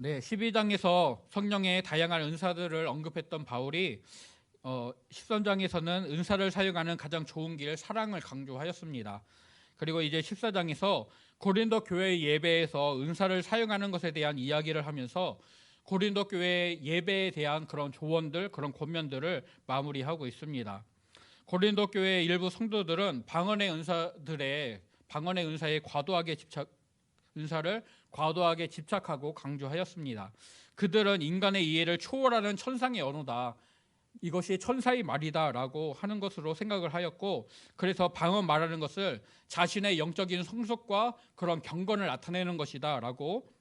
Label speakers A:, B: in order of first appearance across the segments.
A: 네, 12장에서 성령의 다양한 은사들을 언급했던 바울이 13장에서는 은사를 사용하는 가장 좋은 길 사랑을 강조하였습니다. 그리고 이제 14장에서 고린도 교회 예배에서 은사를 사용하는 것에 대한 이야기를 하면서 고린도 교회 예배에 대한 그런 조언들, 그런 권면들을 마무리하고 있습니다. 고린도 교회 일부 성도들은 방언의 은사에 은사를 과도하게 집착하고 강조하였습니다. 그들은 인간의 이해를 초월하는 천상의 언어다, 이것이 천사의 말이다라고 하는 것으로 생각을 하였고, 그래서 방언 말하는 것을 자신의 영적인 성숙과 그런 경건을 나타내는 것이다라고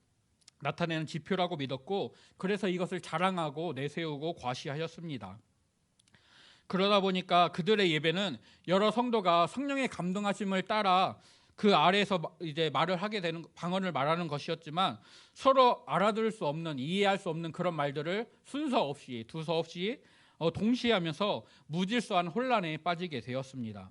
A: 나타내는 지표라고 믿었고, 그래서 이것을 자랑하고 내세우고 과시하였습니다. 그러다 보니까 그들의 예배는 여러 성도가 성령의 감동하심을 따라 그 아래에서 이제 말을 하게 되는, 방언을 말하는 것이었지만, 서로 알아들을 수 없는, 이해할 수 없는 그런 말들을 순서 없이, 두서 없이 동시에 하면서 무질서한 혼란에 빠지게 되었습니다.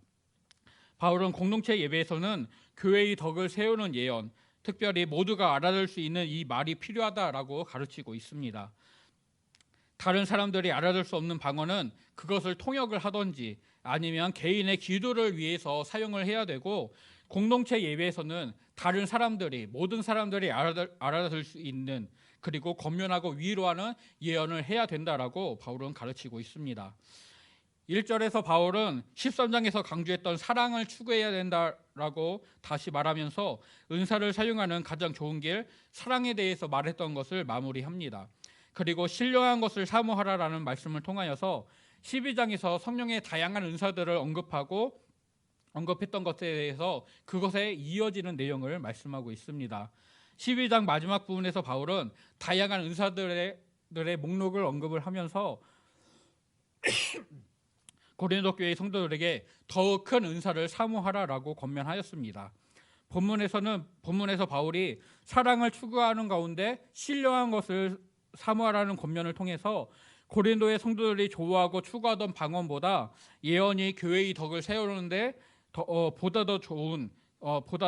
A: 바울은 공동체 예배에서는 교회의 덕을 세우는 예언, 특별히 모두가 알아들을 수 있는 이 말이 필요하다라고 가르치고 있습니다. 다른 사람들이 알아들 수 없는 방언은 그것을 통역을 하든지 아니면 개인의 기도를 위해서 사용을 해야 되고, 공동체 예배에서는 모든 사람들이 알아들 수 있는, 그리고 권면하고 위로하는 예언을 해야 된다라고 바울은 가르치고 있습니다. 1절에서 바울은 13장에서 강조했던 사랑을 추구해야 된다라고 다시 말하면서 은사를 사용하는 가장 좋은 길, 사랑에 대해서 말했던 것을 마무리합니다. 그리고 신령한 것을 사모하라라는 말씀을 통하여서 12장에서 성령의 다양한 은사들을 언급했던 것에 대해서 그것에 이어지는 내용을 말씀하고 있습니다. 12장 마지막 부분에서 바울은 다양한 은사들의 목록을 언급을 하면서 고린도 교회 성도들에게 더욱 큰 은사를 사모하라라고 권면하였습니다. 본문에서 바울이 사랑을 추구하는 가운데 신령한 것을 사모하라는 권면을 통해서 고린도의 성도들이 좋아하고 추구하던 방언보다 예언이 교회의 덕을 세우는데 보다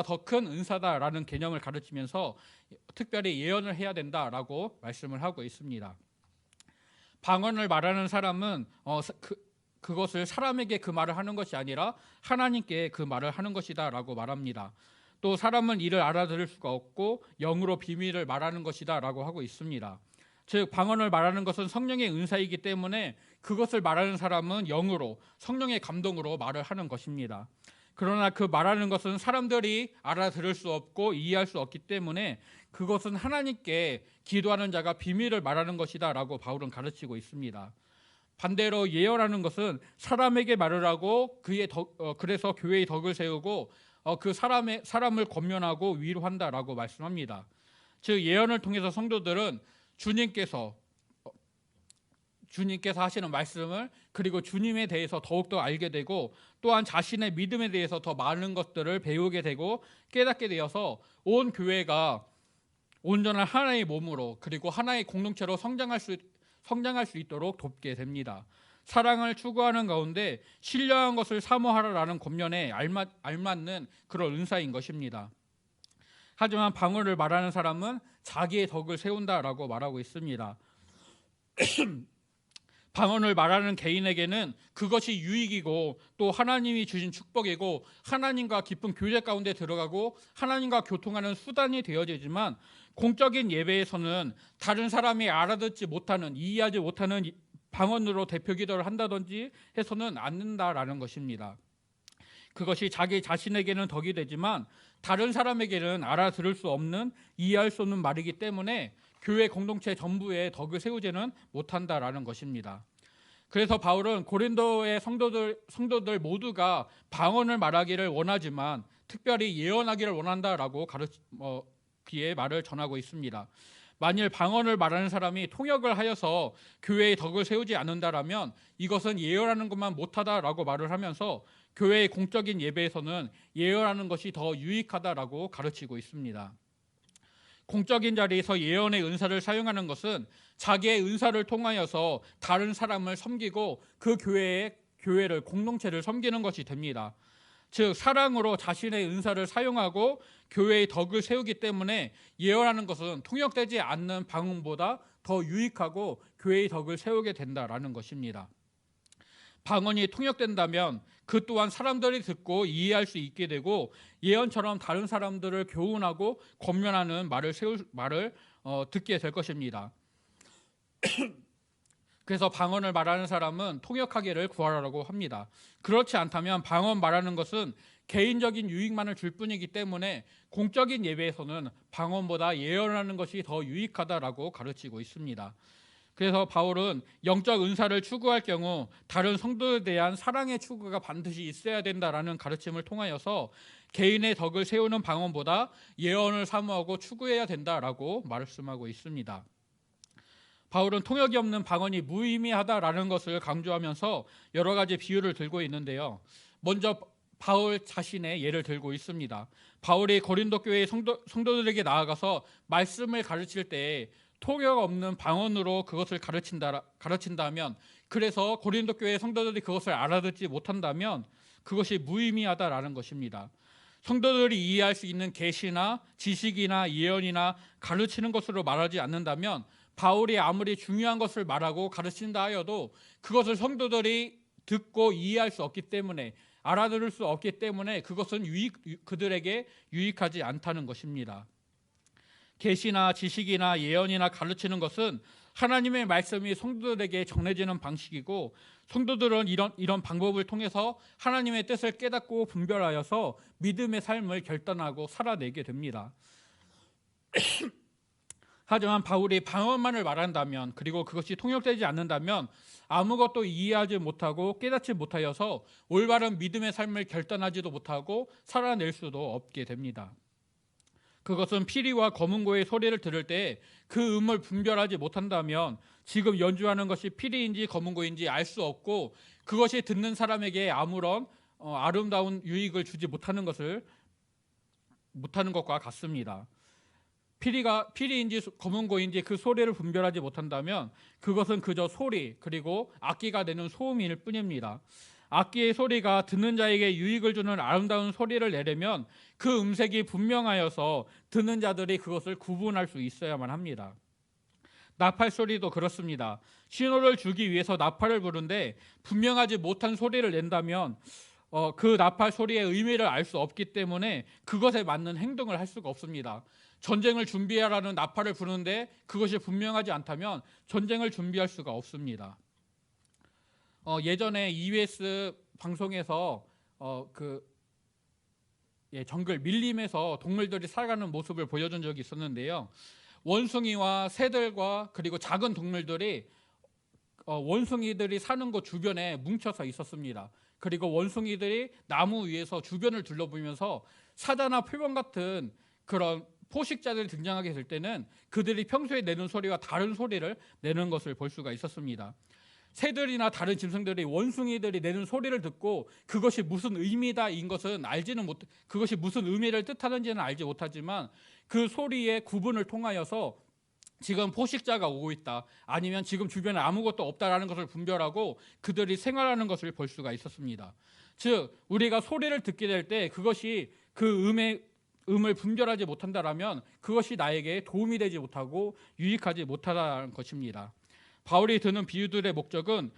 A: 더 큰 은사다라는 개념을 가르치면서 특별히 예언을 해야 된다라고 말씀을 하고 있습니다. 방언을 말하는 사람은 그것을 사람에게 그 말을 하는 것이 아니라 하나님께 그 말을 하는 것이다라고 말합니다. 또 사람은 이를 알아들을 수가 없고 영으로 비밀을 말하는 것이다라고 하고 있습니다. 즉 방언을 말하는 것은 성령의 은사이기 때문에 그것을 말하는 사람은 영으로, 성령의 감동으로 말을 하는 것입니다. 그러나 그 말하는 것은 사람들이 알아들을 수 없고 이해할 수 없기 때문에 그것은 하나님께 기도하는 자가 비밀을 말하는 것이다 라고 바울은 가르치고 있습니다. 반대로 예언하는 것은 사람에게 말을 하고 그래서 교회의 덕을 세우고 그 사람을 권면하고 위로한다라고 말씀합니다. 즉 예언을 통해서 성도들은 주님께서 하시는 말씀을, 그리고 주님에 대해서 더욱더 알게 되고, 또한 자신의 믿음에 대해서 더 많은 것들을 배우게 되고 깨닫게 되어서 온 교회가 온전한 하나의 몸으로, 그리고 하나의 공동체로 성장할 수 있도록 돕게 됩니다. 사랑을 추구하는 가운데 신령한 것을 사모하라라는 권면에 알맞는 그런 은사인 것입니다. 하지만 방언을 말하는 사람은 자기의 덕을 세운다라고 말하고 있습니다. 방언을 말하는 개인에게는 그것이 유익이고 또 하나님이 주신 축복이고 하나님과 깊은 교제 가운데 들어가고 하나님과 교통하는 수단이 되어지지만, 공적인 예배에서는 다른 사람이 알아듣지 못하는, 이해하지 못하는 방언으로 대표 기도를 한다든지 해서는 안 된다라는 것입니다. 그것이 자기 자신에게는 덕이 되지만 다른 사람에게는 알아들을 수 없는, 이해할 수 없는 말이기 때문에 교회 공동체 전부에 덕을 세우지는 못한다라는 것입니다. 그래서 바울은 고린도의 성도들 모두가 방언을 말하기를 원하지만 특별히 예언하기를 원한다라고 그의 말을 전하고 있습니다. 만일 방언을 말하는 사람이 통역을 하여서 교회의 덕을 세우지 않는다라면 이것은 예언하는 것만 못하다라고 말을 하면서 교회의 공적인 예배에서는 예언하는 것이 더 유익하다라고 가르치고 있습니다. 공적인 자리에서 예언의 은사를 사용하는 것은 자기의 은사를 통하여서 다른 사람을 섬기고 그 교회를, 공동체를 섬기는 것이 됩니다. 즉 사랑으로 자신의 은사를 사용하고 교회의 덕을 세우기 때문에 예언하는 것은 통역되지 않는 방언보다 더 유익하고 교회의 덕을 세우게 된다라는 것입니다. 방언이 통역된다면 그 또한 사람들이 듣고 이해할 수 있게 되고 예언처럼 다른 사람들을 교훈하고 권면하는 말을 듣게 될 것입니다. 그래서 방언을 말하는 사람은 통역하기를 구하라고 합니다. 그렇지 않다면 방언 말하는 것은 개인적인 유익만을 줄 뿐이기 때문에 공적인 예배에서는 방언보다 예언하는 것이 더 유익하다라고 가르치고 있습니다. 그래서 바울은 영적 은사를 추구할 경우 다른 성도에 대한 사랑의 추구가 반드시 있어야 된다라는 가르침을 통하여서 개인의 덕을 세우는 방언보다 예언을 사모하고 추구해야 된다라고 말씀하고 있습니다. 바울은 통역이 없는 방언이 무의미하다라는 것을 강조하면서 여러 가지 비유를 들고 있는데요. 먼저 바울 자신의 예를 들고 있습니다. 바울이 고린도 교회의 성도들에게 나아가서 말씀을 가르칠 때 통역 없는 방언으로 그것을 가르친다면, 그래서 고린도 교회의 성도들이 그것을 알아듣지 못한다면 그것이 무의미하다라는 것입니다. 성도들이 이해할 수 있는 계시나 지식이나 예언이나 가르치는 것으로 말하지 않는다면 바울이 아무리 중요한 것을 말하고 가르친다 하여도 그것을 성도들이 듣고 이해할 수 없기 때문에, 알아들을 수 없기 때문에 그것은 그들에게 유익하지 않다는 것입니다. 계시나 지식이나 예언이나 가르치는 것은 하나님의 말씀이 성도들에게 전해지는 방식이고, 성도들은 이런 방법을 통해서 하나님의 뜻을 깨닫고 분별하여서 믿음의 삶을 결단하고 살아내게 됩니다. 하지만 바울이 방언만을 말한다면, 그리고 그것이 통역되지 않는다면 아무것도 이해하지 못하고 깨닫지 못하여서 올바른 믿음의 삶을 결단하지도 못하고 살아낼 수도 없게 됩니다. 그것은 피리와 검은고의 소리를 들을 때 그 음을 분별하지 못한다면 지금 연주하는 것이 피리인지 검은고인지 알 수 없고, 그것이 듣는 사람에게 아무런 아름다운 유익을 주지 못하는 것과 같습니다. 피리인지 검은고인지 그 소리를 분별하지 못한다면 그것은 그저 소리, 그리고 악기가 내는 소음일 뿐입니다. 악기의 소리가 듣는 자에게 유익을 주는 아름다운 소리를 내려면 그 음색이 분명하여서 듣는 자들이 그것을 구분할 수 있어야만 합니다. 나팔 소리도 그렇습니다. 신호를 주기 위해서 나팔을 부르는데 분명하지 못한 소리를 낸다면 그 나팔 소리의 의미를 알 수 없기 때문에 그것에 맞는 행동을 할 수가 없습니다. 전쟁을 준비하라는 나팔을 부르는데 그것이 분명하지 않다면 전쟁을 준비할 수가 없습니다. 예전에 EBS 방송에서 정글 밀림에서 동물들이 살아가는 모습을 보여준 적이 있었는데요. 원숭이와 새들과 그리고 작은 동물들이 원숭이들이 사는 곳 주변에 뭉쳐서 있었습니다. 그리고 원숭이들이 나무 위에서 주변을 둘러보면서 사자나 표범 같은 그런 포식자들이 등장하게 될 때는 그들이 평소에 내는 소리와 다른 소리를 내는 것을 볼 수가 있었습니다. 새들이나 다른 짐승들이 원숭이들이 내는 소리를 듣고 그것이 무슨 의미다인 것은 그것이 무슨 의미를 뜻하는지는 알지 못하지만 그 소리의 구분을 통하여서 지금 포식자가 오고 있다, 아니면 지금 주변에 아무것도 없다라는 것을 분별하고 그들이 생활하는 것을 볼 수가 있었습니다. 즉 우리가 소리를 듣게 될 때 그것이 그 음을 분별하지 못한다라면 그것이 나에게 도움이 되지 못하고 유익하지 못하다는 것입니다. 바울이 드는 비유들의 목적은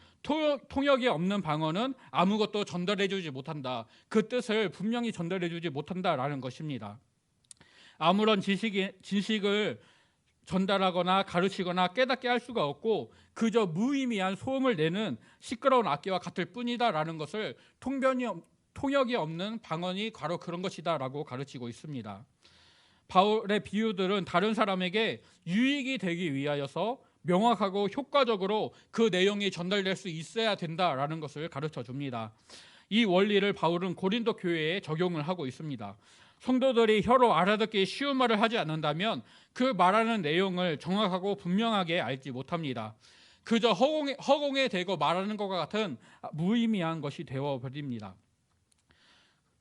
A: 통역이 없는 방언은 아무것도 전달해주지 못한다, 그 뜻을 분명히 전달해주지 못한다라는 것입니다. 아무런 지식을 전달하거나 가르치거나 깨닫게 할 수가 없고 그저 무의미한 소음을 내는 시끄러운 악기와 같을 뿐이다라는 것을 통역이 없는 방언이 바로 그런 것이다라고 가르치고 있습니다. 바울의 비유들은 다른 사람에게 유익이 되기 위하여서 명확하고 효과적으로 그 내용이 전달될 수 있어야 된다라는 것을 가르쳐 줍니다. 이 원리를 바울은 고린도 교회에 적용을 하고 있습니다. 성도들이 혀로 알아듣기 쉬운 말을 하지 않는다면 그 말하는 내용을 정확하고 분명하게 알지 못합니다. 그저 허공에 대고 말하는 것과 같은 무의미한 것이 되어버립니다.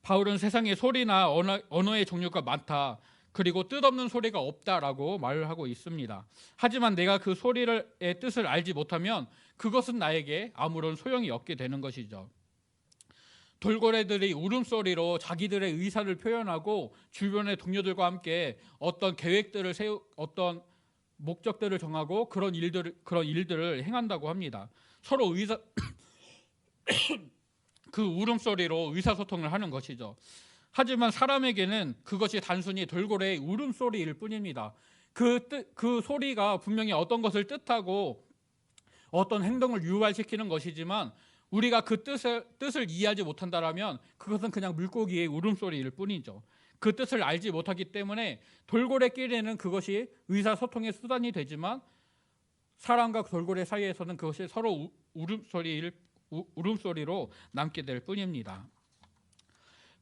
A: 바울은 세상에 소리나 언어의 종류가 많다, 그리고 뜻없는 소리가 없다라고 말을 하고 있습니다. 하지만 내가 그 소리의 뜻을 알지 못하면 그것은 나에게 아무런 소용이 없게 되는 것이죠. 돌고래들이 울음소리로 자기들의 의사를 표현하고 주변의 동료들과 함께 어떤 계획들을 어떤 목적들을 정하고 그런 일들을 행한다고 합니다. 서로 그 울음소리로 의사소통을 하는 것이죠. 하지만 사람에게는 그것이 단순히 돌고래의 울음소리일 뿐입니다. 그 소리가 분명히 어떤 것을 뜻하고 어떤 행동을 유발시키는 것이지만 우리가 그 뜻을 이해하지 못한다면 그것은 그냥 물고기의 울음소리일 뿐이죠. 그 뜻을 알지 못하기 때문에 돌고래끼리는 그것이 의사소통의 수단이 되지만 사람과 돌고래 사이에서는 그것이 서로 울음소리로 남게 될 뿐입니다.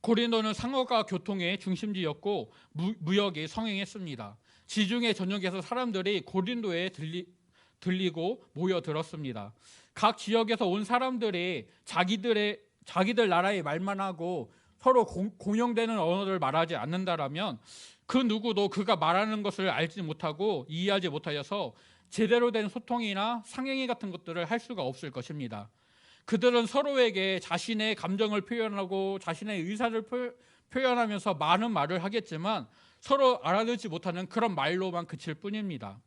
A: 고린도는 상업과 교통의 중심지였고 무역이 성행했습니다. 지중해 전역에서 사람들이 고린도에 들리고 모여들었습니다. 각 지역에서 온 사람들이 자기들 나라의 말만 하고 서로 공용되는 언어를 말하지 않는다라면 그 누구도 그가 말하는 것을 알지 못하고 이해하지 못하여서 제대로 된 소통이나 상행위 같은 것들을 할 수가 없을 것입니다. 그들은 서로에게 자신의 감정을 표현하고 자신의 의사를 표현하면서 많은 말을 하겠지만 서로 알아듣지 못하는 그런 말로만 그칠 뿐입니다.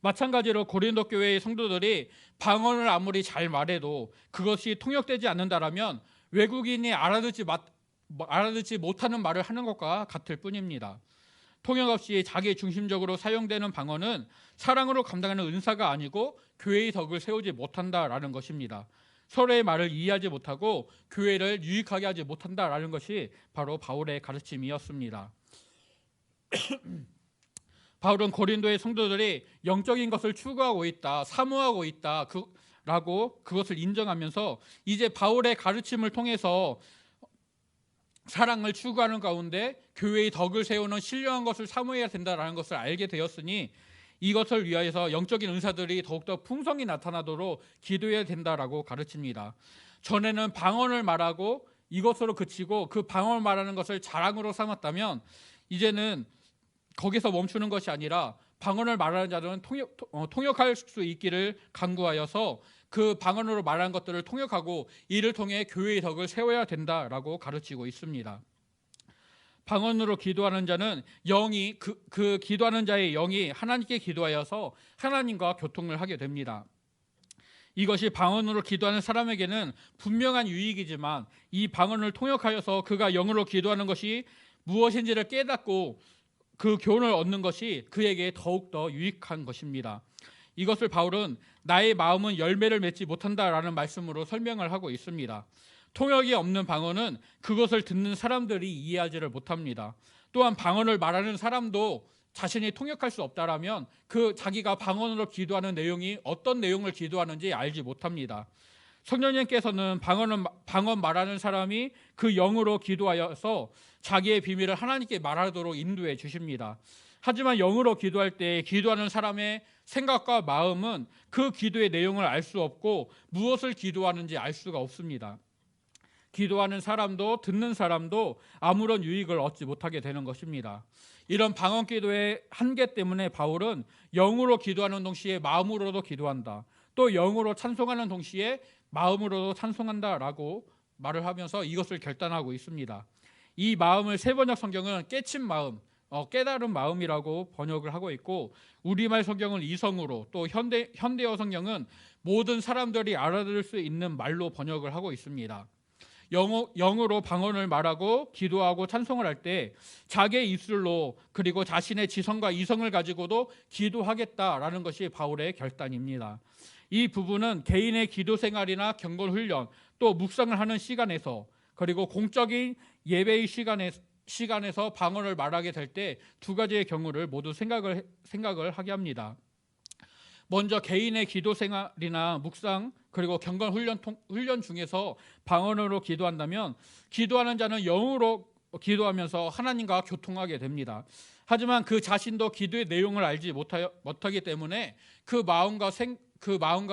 A: 마찬가지로 고린도 교회의 성도들이 방언을 아무리 잘 말해도 그것이 통역되지 않는다라면 외국인이 알아듣지 못하는 말을 하는 것과 같을 뿐입니다. 통역 없이 자기 중심적으로 사용되는 방언은 사랑으로 감당하는 은사가 아니고 교회의 덕을 세우지 못한다라는 것입니다. 서로의 말을 이해하지 못하고 교회를 유익하게 하지 못한다라는 것이 바로 바울의 가르침이었습니다. 바울은 고린도의 성도들이 영적인 것을 추구하고 있다, 사모하고 있다 라고 그것을 인정하면서 이제 바울의 가르침을 통해서 사랑을 추구하는 가운데 교회의 덕을 세우는 신령한 것을 사모해야 된다는 것을 알게 되었으니 이것을 위하여서 영적인 은사들이 더욱더 풍성히 나타나도록 기도해야 된다라고 가르칩니다. 전에는 방언을 말하고 이것으로 그치고 그 방언을 말하는 것을 자랑으로 삼았다면 이제는 거기서 멈추는 것이 아니라 방언을 말하는 자들은 통역할 수 있기를 간구하여서 그 방언으로 말하는 것들을 통역하고 이를 통해 교회의 덕을 세워야 된다라고 가르치고 있습니다. 방언으로 기도하는 자는 영이 그 기도하는 자의 영이 하나님께 기도하여서 하나님과 교통을 하게 됩니다. 이것이 방언으로 기도하는 사람에게는 분명한 유익이지만 이 방언을 통역하여서 그가 영으로 기도하는 것이 무엇인지를 깨닫고 그 교훈을 얻는 것이 그에게 더욱더 유익한 것입니다. 이것을 바울은 나의 마음은 열매를 맺지 못한다라는 말씀으로 설명을 하고 있습니다. 통역이 없는 방언은 그것을 듣는 사람들이 이해하지를 못합니다. 또한 방언을 말하는 사람도 자신이 통역할 수 없다라면 그 자기가 방언으로 기도하는 내용이 어떤 내용을 기도하는지 알지 못합니다. 성령님께서는 방언 말하는 사람이 그 영으로 기도하여서 자기의 비밀을 하나님께 말하도록 인도해 주십니다. 하지만 영으로 기도할 때 기도하는 사람의 생각과 마음은 그 기도의 내용을 알 수 없고 무엇을 기도하는지 알 수가 없습니다. 기도하는 사람도 듣는 사람도 아무런 유익을 얻지 못하게 되는 것입니다. 이런 방언 기도의 한계 때문에 바울은 영으로 기도하는 동시에 마음으로도 기도한다. 또 영으로 찬송하는 동시에 마음으로도 찬송한다라고 말을 하면서 이것을 결단하고 있습니다. 이 마음을 세번역 성경은 깨친 마음, 깨달은 마음이라고 번역을 하고 있고 우리말 성경은 이성으로 또 현대어 성경은 모든 사람들이 알아들을 수 있는 말로 번역을 하고 있습니다. 영으로 방언을 말하고 기도하고 찬송을 할 때 자기의 입술로 그리고 자신의 지성과 이성을 가지고도 기도하겠다라는 것이 바울의 결단입니다. 이 부분은 개인의 기도 생활이나 경건 훈련 또 묵상을 하는 시간에서 그리고 공적인 예배의 시간에서 방언을 말하게 될 때 두 가지의 경우를 모두 생각을 하게 합니다. 먼저 개인의 기도 생활이나 묵상 그리고 경건 훈련 중에서 방언으로 기도한다면 기도하는 자는 영으로 기도하면서 하나님과 교통하게 됩니다. 하지만 그 자신도 기도의 내용을 알지 못하기 때문에 그 마음과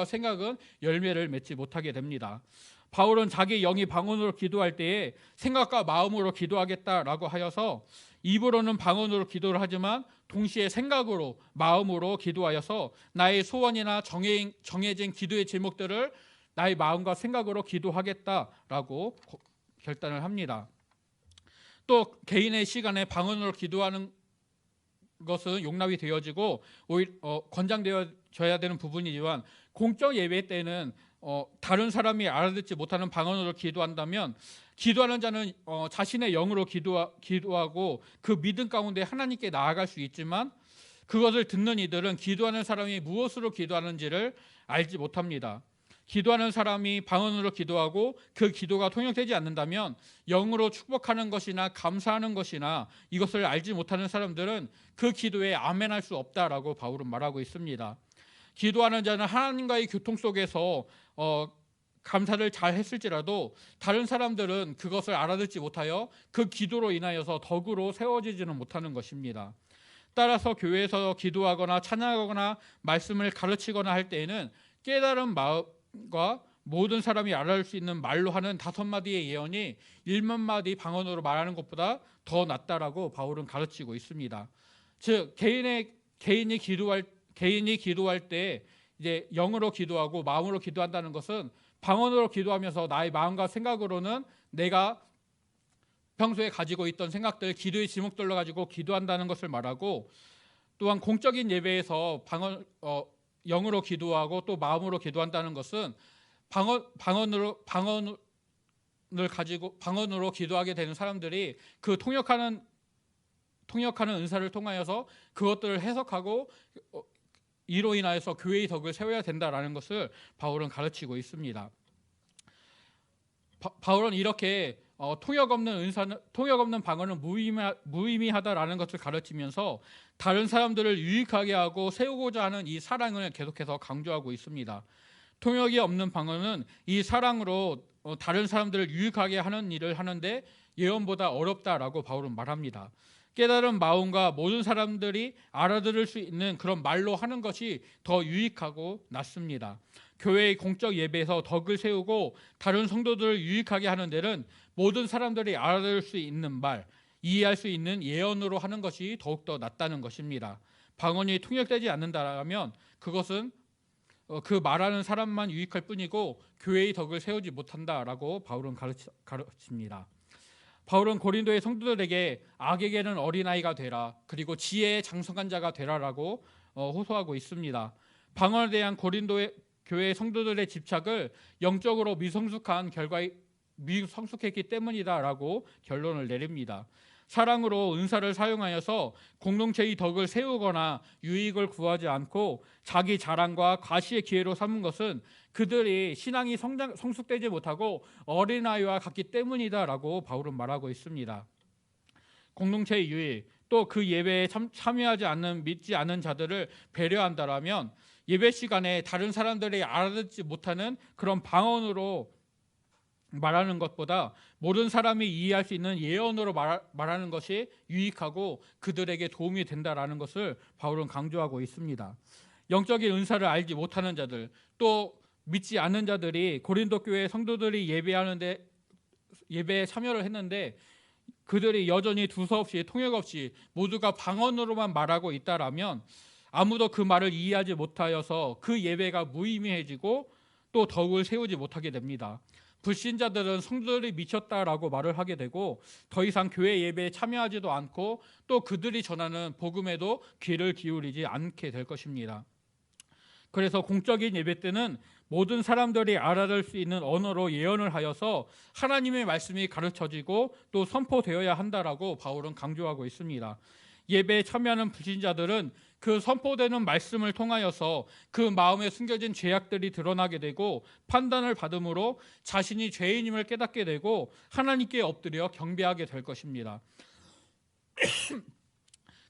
A: 생각은 열매를 맺지 못하게 됩니다. 바울은 자기 영이 방언으로 기도할 때에 생각과 마음으로 기도하겠다라고 하여서 입으로는 방언으로 기도를 하지만 동시에 생각으로 마음으로 기도하여서 나의 소원이나 정해진 기도의 제목들을 나의 마음과 생각으로 기도하겠다라고 결단을 합니다. 또 개인의 시간에 방언으로 기도하는 것은 용납이 되어지고 오히려 권장되어져야 되는 부분이지만 공적 예배 때는 다른 사람이 알아듣지 못하는 방언으로 기도한다면 기도하는 자는 자신의 영으로 기도하고 그 믿음 가운데 하나님께 나아갈 수 있지만 그것을 듣는 이들은 기도하는 사람이 무엇으로 기도하는지를 알지 못합니다. 기도하는 사람이 방언으로 기도하고 그 기도가 통역되지 않는다면 영으로 축복하는 것이나 감사하는 것이나 이것을 알지 못하는 사람들은 그 기도에 아멘할 수 없다라고 바울은 말하고 있습니다. 기도하는 자는 하나님과의 교통 속에서 감사를 잘 했을지라도 다른 사람들은 그것을 알아듣지 못하여 그 기도로 인하여서 덕으로 세워지지는 못하는 것입니다. 따라서 교회에서 기도하거나 찬양하거나 말씀을 가르치거나 할 때에는 깨달은 마음과 모든 사람이 알아들 수 있는 말로 하는 5마디의 예언이 1만 마디 방언으로 말하는 것보다 더 낫다라고 바울은 가르치고 있습니다. 즉 개인이 기도할 때 이제 영으로 기도하고 마음으로 기도한다는 것은 방언으로 기도하면서 나의 마음과 생각으로는 내가 평소에 가지고 있던 생각들, 기도의 지목들로 가지고 기도한다는 것을 말하고, 또한 공적인 예배에서 영으로 기도하고 또 마음으로 기도한다는 것은 방언으로 기도하게 되는 사람들이 그 통역하는 은사를 통하여서 그것들을 해석하고 이로 인하여서 교회의 덕을 세워야 된다라는 것을 바울은 가르치고 있습니다. 바울은 이렇게 통역 없는 방언은 무의미하다라는 것을 가르치면서 다른 사람들을 유익하게 하고 세우고자 하는 이 사랑을 계속해서 강조하고 있습니다. 통역이 없는 방언은 이 사랑으로 다른 사람들을 유익하게 하는 일을 하는데 예언보다 어렵다라고 바울은 말합니다. 깨달은 마음과 모든 사람들이 알아들을 수 있는 그런 말로 하는 것이 더 유익하고 낫습니다. 교회의 공적 예배에서 덕을 세우고 다른 성도들을 유익하게 하는 데는 모든 사람들이 알아들을 수 있는 말, 이해할 수 있는 예언으로 하는 것이 더욱더 낫다는 것입니다. 방언이 통역되지 않는다면 그것은 그 말하는 사람만 유익할 뿐이고 교회의 덕을 세우지 못한다라고 바울은 가르칩니다. 바울은 고린도의 성도들에게 악에게는 어린아이가 되라, 그리고 지혜의 장성한 자가 되라라고 호소하고 있습니다. 방언에 대한 고린도의 교회 성도들의 집착을 영적으로 미성숙했기 때문이다라고 결론을 내립니다. 사랑으로 은사를 사용하여서 공동체의 덕을 세우거나 유익을 구하지 않고 자기 자랑과 과시의 기회로 삼은 것은 그들이 신앙이 성숙되지 못하고 어린아이와 같기 때문이다라고 바울은 말하고 있습니다. 공동체의 유익, 또 그 예배에 참여하지 않는 믿지 않는 자들을 배려한다라면 예배 시간에 다른 사람들이 알아듣지 못하는 그런 방언으로 말하는 것보다 모든 사람이 이해할 수 있는 예언으로 말하는 것이 유익하고 그들에게 도움이 된다라는 것을 바울은 강조하고 있습니다. 영적인 은사를 알지 못하는 자들, 또 믿지 않는 자들이 고린도 교회 성도들이 예배에 참여를 했는데 그들이 여전히 두서없이 통역 없이 모두가 방언으로만 말하고 있다라면 아무도 그 말을 이해하지 못하여서 그 예배가 무의미해지고 또 덕을 세우지 못하게 됩니다. 불신자들은 성도들이 미쳤다라고 말을 하게 되고 더 이상 교회 예배에 참여하지도 않고 또 그들이 전하는 복음에도 귀를 기울이지 않게 될 것입니다. 그래서 공적인 예배 때는 모든 사람들이 알아들 수 있는 언어로 예언을 하여서 하나님의 말씀이 가르쳐지고 또 선포되어야 한다라고 바울은 강조하고 있습니다. 예배에 참여하는 불신자들은 그 선포되는 말씀을 통하여서 그 마음에 숨겨진 죄악들이 드러나게 되고 판단을 받음으로 자신이 죄인임을 깨닫게 되고 하나님께 엎드려 경배하게 될 것입니다.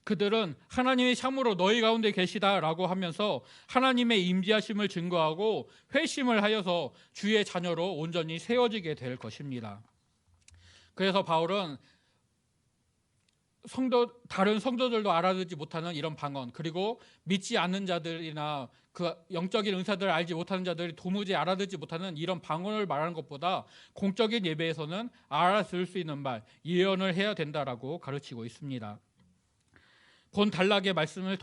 A: 그들은 하나님이 참으로 너희 가운데 계시다라고 하면서 하나님의 임재하심을 증거하고 회심을 하여서 주의 자녀로 온전히 세워지게 될 것입니다. 그래서 바울은 다른 성도들도 알아듣지 못하는 이런 방언, 그리고 믿지 않는 자들이나 그 영적인 은사들을 알지 못하는 자들이 도무지 알아듣지 못하는 이런 방언을 말하는 것보다 공적인 예배에서는 알아들을 수 있는 말, 예언을 해야 된다라고 가르치고 있습니다. 본 단락의 말씀을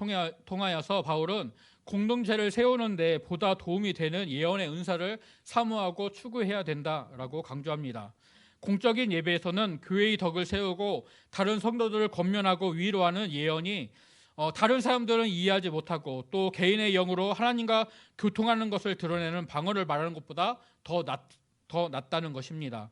A: 통하여서 바울은 공동체를 세우는 데 보다 도움이 되는 예언의 은사를 사모하고 추구해야 된다라고 강조합니다. 공적인 예배에서는 교회의 덕을 세우고 다른 성도들을 권면하고 위로하는 예언이 다른 사람들은 이해하지 못하고 또 개인의 영으로 하나님과 교통하는 것을 드러내는 방언을 말하는 것보다 더 낫다는 것입니다.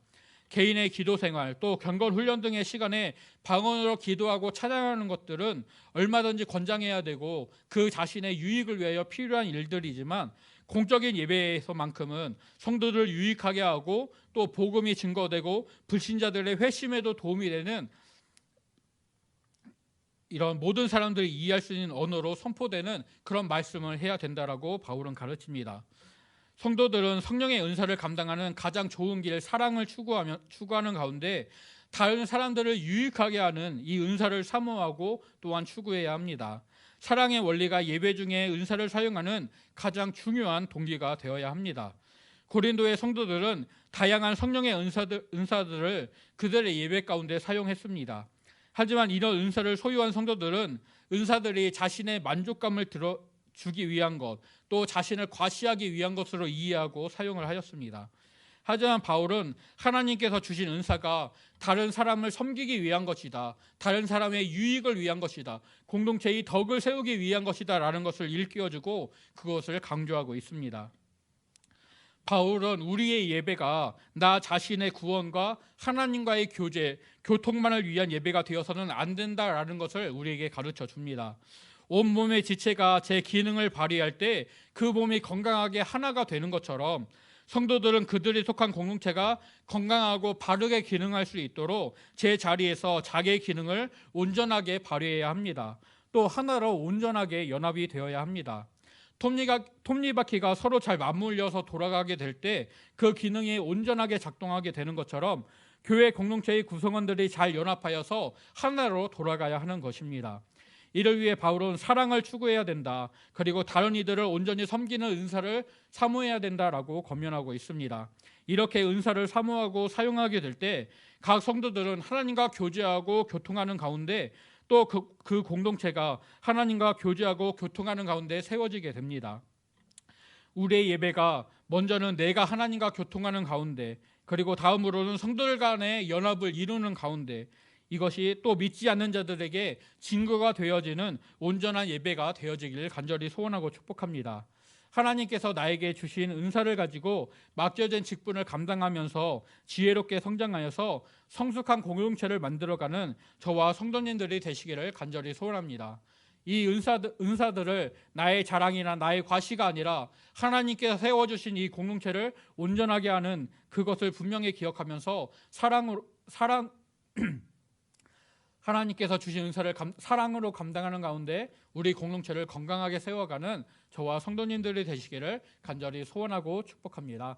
A: 개인의 기도 생활 또 경건 훈련 등의 시간에 방언으로 기도하고 찬양하는 것들은 얼마든지 권장해야 되고 그 자신의 유익을 위하여 필요한 일들이지만 공적인 예배에서만큼은 성도들을 유익하게 하고 또 복음이 증거되고 불신자들의 회심에도 도움이 되는 이런 모든 사람들이 이해할 수 있는 언어로 선포되는 그런 말씀을 해야 된다라고 바울은 가르칩니다. 성도들은 성령의 은사를 감당하는 가장 좋은 길 사랑을 추구하는 가운데 다른 사람들을 유익하게 하는 이 은사를 사모하고 또한 추구해야 합니다. 사랑의 원리가 예배 중에 은사를 사용하는 가장 중요한 동기가 되어야 합니다. 고린도의 성도들은 다양한 성령의 은사들을 그들의 예배 가운데 사용했습니다. 하지만 이런 은사를 소유한 성도들은 은사들이 자신의 만족감을 주기 위한 것, 또 자신을 과시하기 위한 것으로 이해하고 사용을 하였습니다. 하지만 바울은 하나님께서 주신 은사가 다른 사람을 섬기기 위한 것이다, 다른 사람의 유익을 위한 것이다, 공동체의 덕을 세우기 위한 것이다 라는 것을 일깨워주고 그것을 강조하고 있습니다. 바울은 우리의 예배가 나 자신의 구원과 하나님과의 교제, 교통만을 위한 예배가 되어서는 안 된다라는 것을 우리에게 가르쳐 줍니다. 온몸의 지체가 제 기능을 발휘할 때 그 몸이 건강하게 하나가 되는 것처럼 성도들은 그들이 속한 공동체가 건강하고 바르게 기능할 수 있도록 제 자리에서 자기의 기능을 온전하게 발휘해야 합니다. 또 하나로 온전하게 연합이 되어야 합니다. 톱니바퀴가 서로 잘 맞물려서 돌아가게 될 때 그 기능이 온전하게 작동하게 되는 것처럼 교회 공동체의 구성원들이 잘 연합하여서 하나로 돌아가야 하는 것입니다. 이를 위해 바울은 사랑을 추구해야 된다. 그리고 다른 이들을 온전히 섬기는 은사를 사모해야 된다라고 권면하고 있습니다. 이렇게 은사를 사모하고 사용하게 될 때 각 성도들은 하나님과 교제하고 교통하는 가운데 또 그 공동체가 하나님과 교제하고 교통하는 가운데 세워지게 됩니다. 우리의 예배가 먼저는 내가 하나님과 교통하는 가운데, 그리고 다음으로는 성도들 간의 연합을 이루는 가운데, 이것이 또 믿지 않는 자들에게 증거가 되어지는 온전한 예배가 되어지기를 간절히 소원하고 축복합니다. 하나님께서 나에게 주신 은사를 가지고 맡겨진 직분을 감당하면서 지혜롭게 성장하여서 성숙한 공동체를 만들어가는 저와 성도님들이 되시기를 간절히 소원합니다. 이 은사들을 나의 자랑이나 나의 과시가 아니라 하나님께서 세워주신 이 공동체를 온전하게 하는 그것을 분명히 기억하면서 하나님께서 주신 은사를 사랑으로 감당하는 가운데 우리 공동체를 건강하게 세워가는 저와 성도님들이 되시기를 간절히 소원하고 축복합니다.